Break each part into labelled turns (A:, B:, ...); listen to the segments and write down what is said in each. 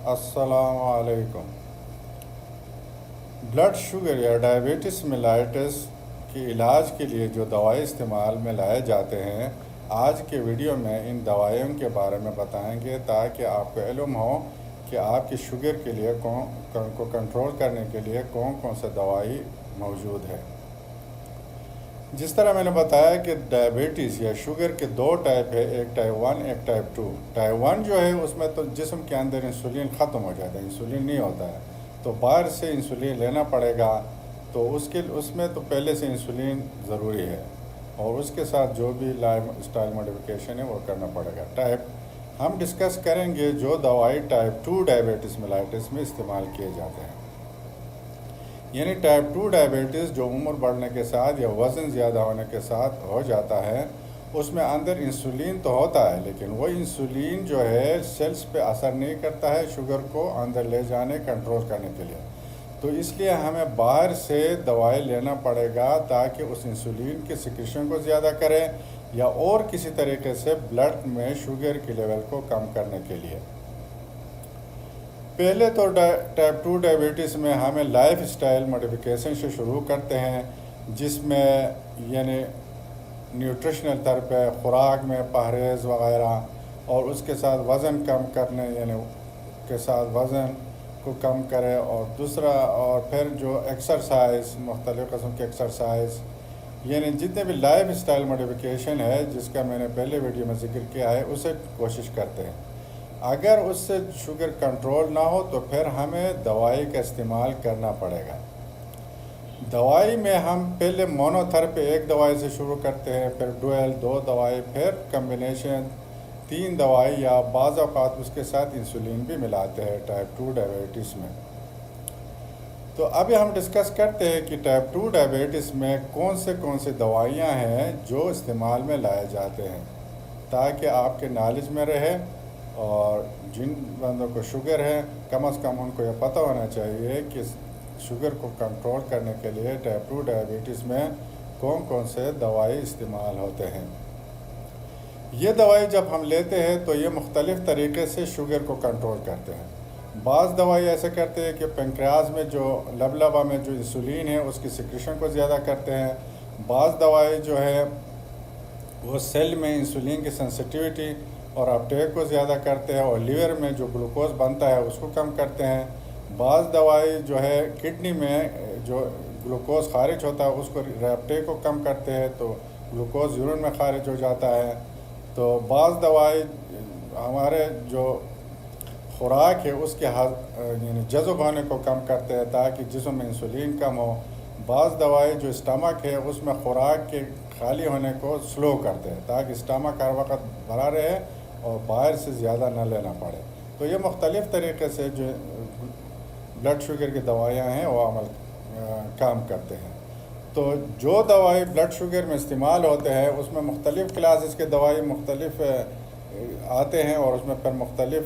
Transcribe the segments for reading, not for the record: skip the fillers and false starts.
A: السلام علیکم۔ Blood sugar یا ڈائیبٹیس میلائٹس کے علاج کے لیے جو دوائی استعمال میں لائے جاتے ہیں، آج کے ویڈیو میں ان دوائیوں کے بارے میں بتائیں گے تاکہ آپ کو علم ہو کہ آپ کی شوگر کے لیے کو کنٹرول کرنے کے لیے کون کون سے دوائی موجود ہے۔ جس طرح میں نے بتایا کہ ڈائیبٹیز یا شوگر کے دو ٹائپ ہے، ایک ٹائپ 1 ایک ٹائپ 2۔ ٹائپ 1 جو ہے اس میں تو جسم کے اندر انسولین ختم ہو جاتا ہے، انسولین نہیں ہوتا ہے، تو باہر سے انسولین لینا پڑے گا، تو اس میں تو پہلے سے انسولین ضروری ہے اور اس کے ساتھ جو بھی لائف اسٹائل موڈیفیکیشن ہے وہ کرنا پڑے گا۔ ہم ڈسکس کریں گے جو دوائی ٹائپ 2 ڈائیبٹیس میلائٹس میں استعمال کیے جاتے ہیں، یعنی ٹائپ 2 ڈائیبٹیز جو عمر بڑھنے کے ساتھ یا وزن زیادہ ہونے کے ساتھ ہو جاتا ہے، اس میں اندر انسولین تو ہوتا ہے لیکن وہ انسولین جو ہے سیلز پہ اثر نہیں کرتا ہے شوگر کو اندر لے جانے کنٹرول کرنے کے لیے، تو اس لیے ہمیں باہر سے دوائی لینا پڑے گا تاکہ اس انسولین کی سیکریشن کو زیادہ کرے یا اور کسی طریقے سے بلڈ میں شوگر کے لیول کو کم کرنے کے لیے۔ پہلے تو ٹائپ 2 ڈائیبٹیز میں ہمیں لائف اسٹائل موڈیفیکیشن سے شروع کرتے ہیں، جس میں یعنی نیوٹریشنل طور پہ خوراک میں پرہیز وغیرہ، اور اس کے ساتھ وزن کم کرنے یعنی کے ساتھ وزن کو کم کرے، اور پھر جو ایکسرسائز، مختلف قسم کے ایکسرسائز، یعنی جتنے بھی لائف اسٹائل موڈیفیکیشن ہے جس کا میں نے پہلے ویڈیو میں ذکر کیا ہے اسے کوشش کرتے ہیں۔ اگر اس سے شوگر کنٹرول نہ ہو تو پھر ہمیں دوائی کا استعمال کرنا پڑے گا۔ دوائی میں ہم پہلے مونو تھراپی ایک دوائی سے شروع کرتے ہیں، پھر ڈویل 2 دوائی، پھر کمبینیشن 3 دوائی، یا بعض اوقات اس کے ساتھ انسولین بھی ملاتے ہیں ٹائپ 2 ڈائیبٹیز میں۔ تو ابھی ہم ڈسکس کرتے ہیں کہ ٹائپ 2 ڈائیبٹیز میں کون سے دوائیاں ہیں جو استعمال میں لائے جاتے ہیں، تاکہ آپ کے نالج میں رہے، اور جن بندوں کو شوگر ہے کم از کم ان کو یہ پتہ ہونا چاہیے کہ شوگر کو کنٹرول کرنے کے لیے ٹائپ 2 ڈائیبٹیز میں کون سے دوائی استعمال ہوتے ہیں۔ یہ دوائی جب ہم لیتے ہیں تو یہ مختلف طریقے سے شوگر کو کنٹرول کرتے ہیں۔ بعض دوائی ایسے کرتے ہیں کہ پنکریاس میں جو لبلبہ میں جو انسولین ہے اس کی سیکریشن کو زیادہ کرتے ہیں۔ بعض دوائی جو ہے وہ سیل میں انسولین کی سینسٹیوٹی اور اپٹیک کو زیادہ کرتے ہیں، اور لیور میں جو گلوکوز بنتا ہے اس کو کم کرتے ہیں۔ بعض دوائی جو ہے کڈنی میں جو گلوکوز خارج ہوتا ہے اس کو اپٹیک کو کم کرتے ہیں، تو گلوکوز یورین میں خارج ہو جاتا ہے۔ تو بعض دوائی ہمارے جو خوراک ہے اس کے یعنی جذب ہونے کو کم کرتے ہیں تاکہ جسم میں انسولین کم ہو۔ بعض دوائی جو اسٹمک ہے اس میں خوراک کے خالی ہونے کو سلو کرتے ہیں تاکہ اسٹمک ہر وقت بھرا رہے اور باہر سے زیادہ نہ لینا پڑے۔ تو یہ مختلف طریقے سے جو بلڈ شوگر کی دوائیاں ہیں وہ کام کرتے ہیں۔ تو جو دوائی بلڈ شوگر میں استعمال ہوتے ہیں اس میں مختلف کلاسز کے دوائی مختلف آتے ہیں، اور اس میں پھر مختلف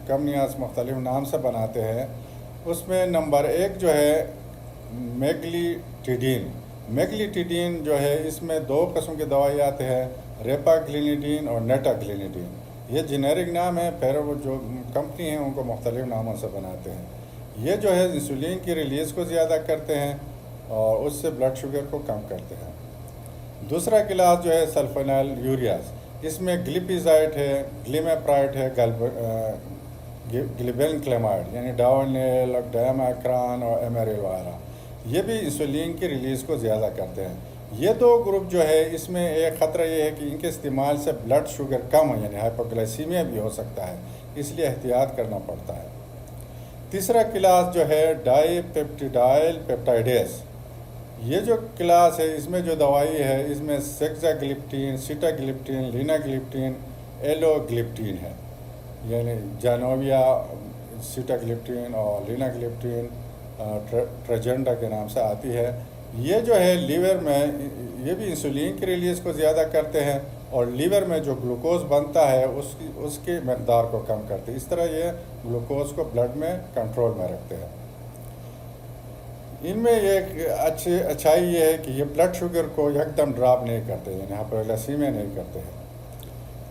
A: کمپنیاں مختلف نام سے بناتے ہیں۔ اس میں نمبر 1 جو ہے میگلیٹیڈین جو ہے، اس میں 2 قسم کی دوائی آتے ہیں، ریپاگلینیڈین اور نیٹاگلینیڈین۔ یہ جنیرک نام ہے، پھر وہ جو کمپنی ہیں ان کو مختلف ناموں سے بناتے ہیں۔ یہ جو ہے انسولین کی ریلیز کو زیادہ کرتے ہیں اور اس سے بلڈ شوگر کو کم کرتے ہیں۔ دوسرا کلاس جو ہے سلفونیل یوریاز، اس میں گلیپیزائڈ ہے، گلیمیپرائڈ ہے، گلیبین کلیمائڈ یعنی ڈاونیل، ڈیماکران اور ایمیریل وغیرہ، یہ بھی انسولین کی ریلیز کو زیادہ کرتے ہیں۔ یہ 2 گروپ جو ہے اس میں ایک خطرہ یہ ہے کہ ان کے استعمال سے بلڈ شوگر کم ہو یعنی ہائپوگلائسیمیا بھی ہو سکتا ہے، اس لیے احتیاط کرنا پڑتا ہے۔ تیسرا کلاس جو ہے ڈائی پیپٹیڈائل پیپٹائڈیز، یہ جو کلاس ہے اس میں جو دوائی ہے اس میں سیگزاگلپٹین، سیٹاگلپٹین، لیناگلپٹین، ایلوگلپٹین ہے، یعنی جانوویا سیٹاگلپٹین اور لیناگلپٹین ٹریجنڈا کے نام سے آتی ہے۔ یہ جو ہے لیور میں یہ بھی انسولین کی ریلیز کو زیادہ کرتے ہیں، اور لیور میں جو گلوکوز بنتا ہے اس کی مقدار کو کم کرتے ہیں، اس طرح یہ گلوکوز کو بلڈ میں کنٹرول میں رکھتے ہیں۔ ان میں ایک اچھائی یہ ہے کہ یہ بلڈ شوگر کو یکدم ڈراپ نہیں کرتے، یعنی ہائپوگلائسیمیا نہیں کرتے ہیں۔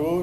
A: 2